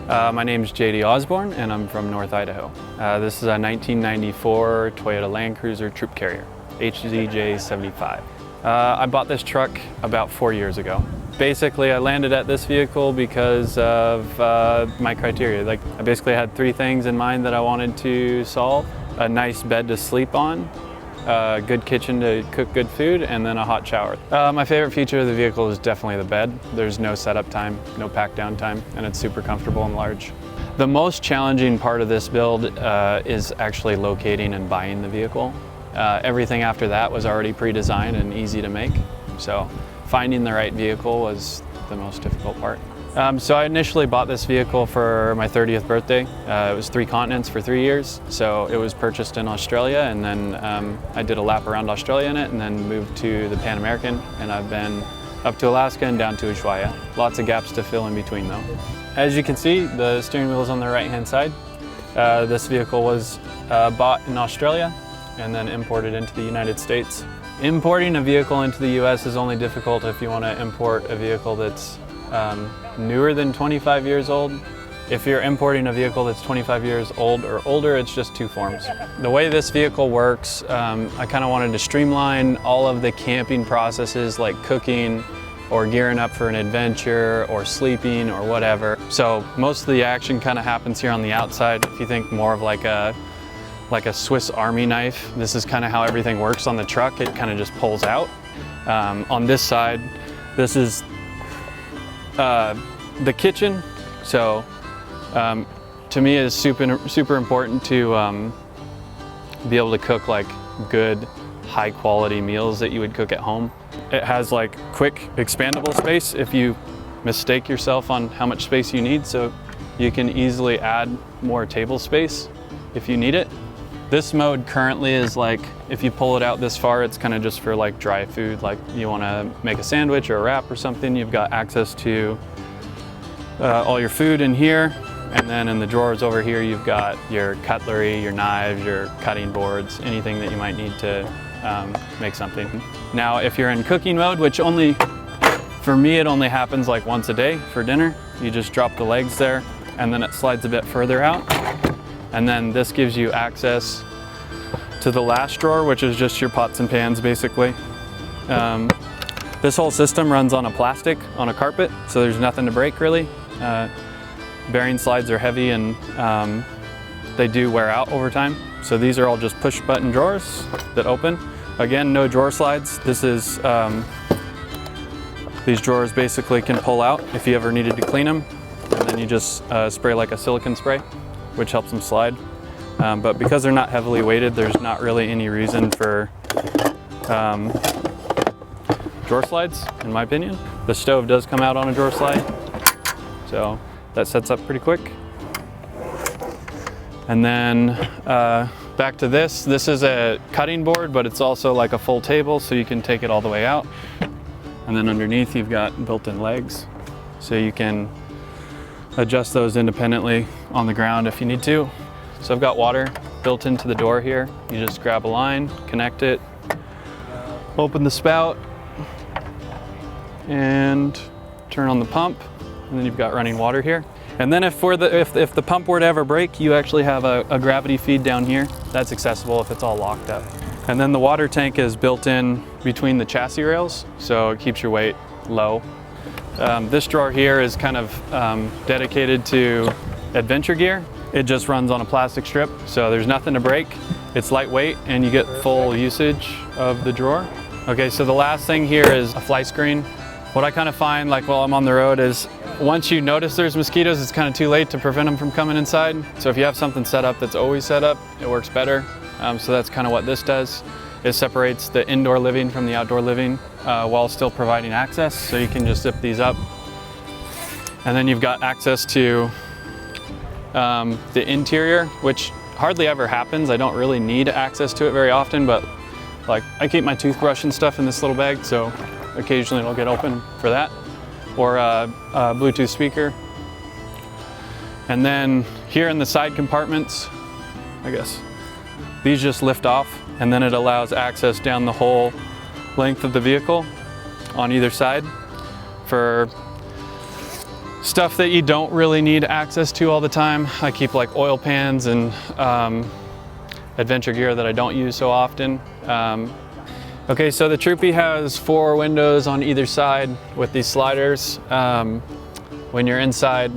My name is JD Osborn and I'm from North Idaho. This is a 1994 Toyota Land Cruiser Troop Carrier, HZJ75. I bought this truck about 4 years ago. Basically, I landed at this vehicle because of my criteria. Like, I basically had 3 things in mind that I wanted to solve: a nice bed to sleep on, a good kitchen to cook good food, and then a hot shower. My favorite feature of the vehicle is definitely the bed. There's no setup time, no pack down time, and it's super comfortable and large. The most challenging part of this build is actually locating and buying the vehicle. Everything after that was already pre-designed and easy to make. So finding the right vehicle was the most difficult part. So I initially bought this vehicle for my 30th birthday. It was 3 continents for 3 years. So it was purchased in Australia, and then I did a lap around Australia in it and then moved to the Pan American, and I've been up to Alaska and down to Ushuaia. Lots of gaps to fill in between though. As you can see, the steering wheel is on the right hand side. This vehicle was bought in Australia and then imported into the United States. Importing a vehicle into the US is only difficult if you want to import a vehicle that's newer than 25 years old. If you're importing a vehicle that's 25 years old or older, it's just 2 forms. The way this vehicle works, I kind of wanted to streamline all of the camping processes like cooking or gearing up for an adventure or sleeping or whatever. So most of the action kind of happens here on the outside. If you think more of like a Swiss Army knife, this is kind of how everything works on the truck. It kind of just pulls out. On this side, this is the kitchen. So to me, it's super important to be able to cook like good, high quality meals that you would cook at home. It has like quick expandable space if you mistake yourself on how much space you need, so you can easily add more table space if you need it. This mode currently is like, if you pull it out this far, it's kind of just for like dry food. Like you want to make a sandwich or a wrap or something, you've got access to all your food in here. And then in the drawers over here, you've got your cutlery, your knives, your cutting boards, anything that you might need to make something. Now, if you're in cooking mode, which only, for me, it only happens like once a day for dinner, you just drop the legs there and then it slides a bit further out. And then this gives you access to the last drawer, which is just your pots and pans, basically. This whole system runs on a plastic, on a carpet, so there's nothing to break really. Bearing slides are heavy and they do wear out over time. So these are all just push button drawers that open. Again, no drawer slides. This is, these drawers basically can pull out if you ever needed to clean them. And then you just spray like a silicone spray, which helps them slide. But because they're not heavily weighted, there's not really any reason for drawer slides, in my opinion. The stove does come out on a drawer slide, so that sets up pretty quick. And then back to this. This is a cutting board, but it's also like a full table, so you can take it all the way out. And then underneath you've got built-in legs, so you can adjust those independently on the ground if you need to. So I've got water built into the door here. You just grab a line, connect it, open the spout, and turn on the pump, and then you've got running water here. And then if the pump were to ever break, you actually have a gravity feed down here. That's accessible if it's all locked up. And then the water tank is built in between the chassis rails, so it keeps your weight low. This drawer here is kind of dedicated to adventure gear. It just runs on a plastic strip, so there's nothing to break. It's lightweight and you get full usage of the drawer. Okay, so the last thing here is a fly screen. What I kind of find, like while I'm on the road, is once you notice there's mosquitoes, it's kind of too late to prevent them from coming inside. So if you have something set up that's always set up, it works better. So that's kind of what this does. It separates the indoor living from the outdoor living while still providing access. So you can just zip these up. And then you've got access to the interior, which hardly ever happens. I don't really need access to it very often, but like I keep my toothbrush and stuff in this little bag, so occasionally it'll get open for that. Or a Bluetooth speaker. And then here in the side compartments, I guess, these just lift off, and then it allows access down the whole length of the vehicle on either side for stuff that you don't really need access to all the time. I keep like oil pans and adventure gear that I don't use so often. Okay, so the Troopy has 4 windows on either side with these sliders. When you're inside,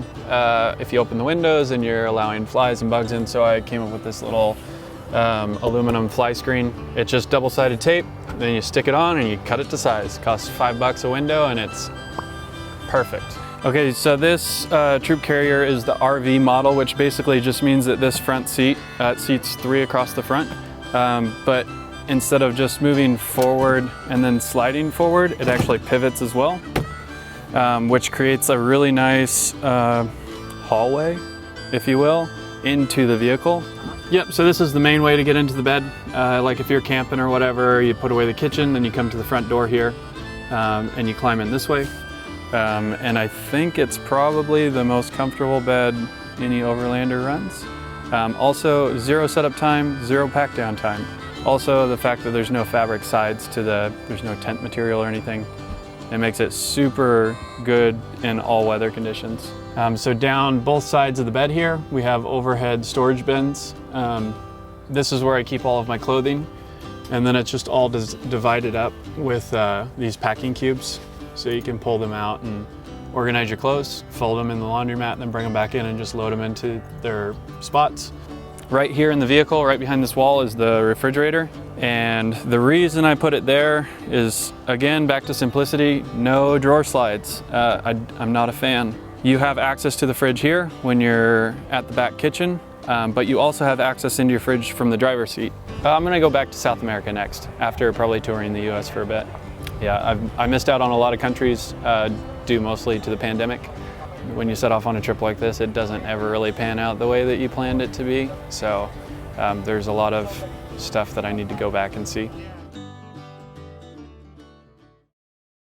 if you open the windows and you're allowing flies and bugs in, so I came up with this little aluminum fly screen. It's just double-sided tape, then you stick it on and you cut it to size. Costs $5 a window and it's perfect. Okay, so this troop carrier is the RV model, which basically just means that this front seat, it seats 3 across the front, but instead of just moving forward and then sliding forward, it actually pivots as well, which creates a really nice hallway, if you will, into the vehicle. Yep, so this is the main way to get into the bed. Like if you're camping or whatever, you put away the kitchen, then you come to the front door here, and you climb in this way. And I think it's probably the most comfortable bed any overlander runs. Also, 0 setup time, 0 pack down time. Also, the fact that there's no fabric sides to there's no tent material or anything, it makes it super good in all weather conditions. So down both sides of the bed here, we have overhead storage bins. This is where I keep all of my clothing. And then it's just all divided up with these packing cubes. So you can pull them out and organize your clothes, fold them in the laundromat, and then bring them back in and just load them into their spots. Right here in the vehicle, right behind this wall, is the refrigerator. And the reason I put it there is, again, back to simplicity, no drawer slides. I'm not a fan. You have access to the fridge here when you're at the back kitchen, but you also have access into your fridge from the driver's seat. I'm gonna go back to South America next, after probably touring the US for a bit. Yeah, I missed out on a lot of countries due mostly to the pandemic. When you set off on a trip like this, it doesn't ever really pan out the way that you planned it to be. So there's a lot of stuff that I need to go back and see.